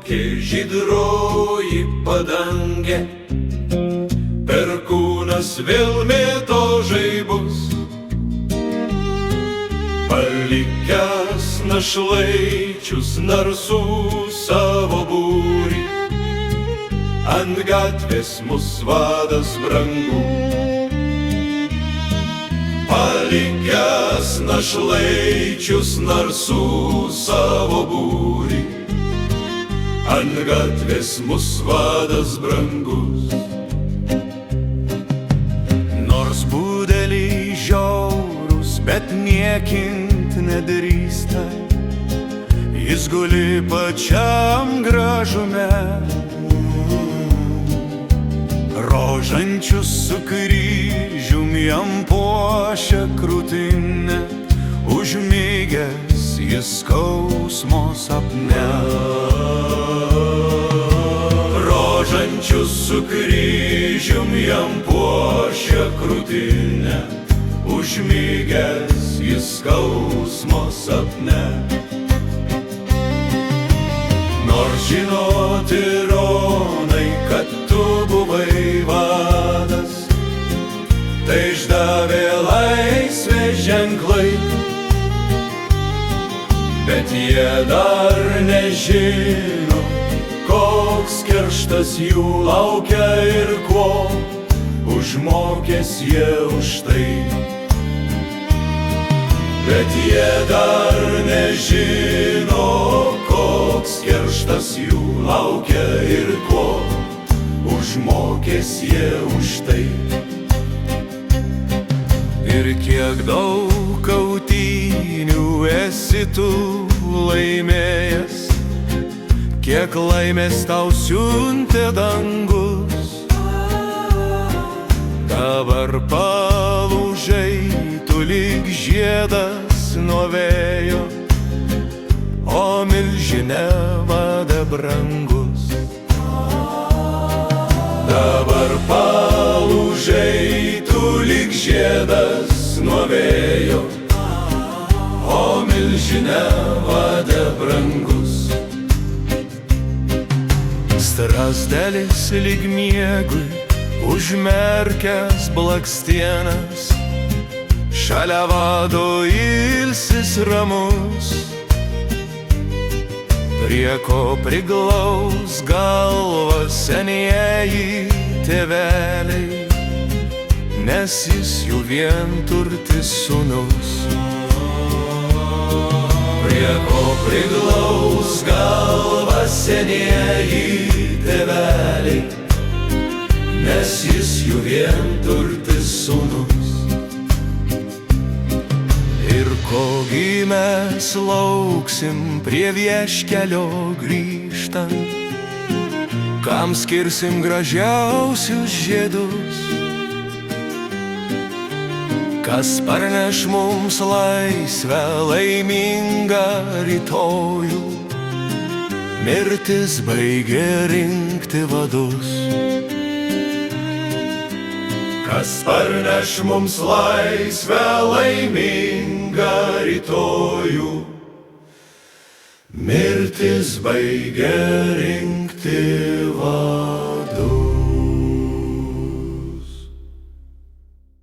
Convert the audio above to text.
laukia žydroji padangė, perkūnas vėl mėto žaibus. Palikęs našlaičius narsų savo būrį, ant gatvės mus vadas brangų. Palikęs našlaičius narsų savo būrį, ant gatvės mus vadas brangus. Nors budeliai žiaurūs, bet niekint nedrįsta, jis guli pačiam gražume. Rožančius su kryžium jam puošia krūtinę, užmigęs jis skausmo sapne. Rožančius su kryžium jam puošia krūtinę, užmigęs jis skausmo sapne. Nors žinoti ronai, kad tu buvai vadas, tai išdavė laisvės ženklai, bet jie dar nežino, koks kerštas jų laukia ir kuo užmokės jie už tai. Bet jie dar nežino, koks kerštas jų laukia ir kuo užmokės jie už tai. Ir kiek daug kautynių esi tu laimėjęs, kiek laimės tau siuntė dangus. Dabar palūžai tu lyg žiedas nuo vėjo, o milžine vade brangus. Dabar palūžai tu lyg žiedas nuo vėjo, o milžine vade brangus. Strazdelis lyg miegui užmerkęs blakstienas, šalia vado ilsis ramus. Prie ko priglaus galvą senieji tėveliai, nes jis jų vienturtis sūnus. Prie ko priglaus galvą senieji tėveliai, nes jis jų vienturtis sūnus. Ir kogi mes lauksim prie vieškelio grįžtant, kam skirsim gražiausius žiedus, kas parneš mums laisvę laimingą rytojų, mirtis baigė rinkti vadus. Kas parneš mums laisvę laimingą rytojų, mirtis baigė rinkti vadus.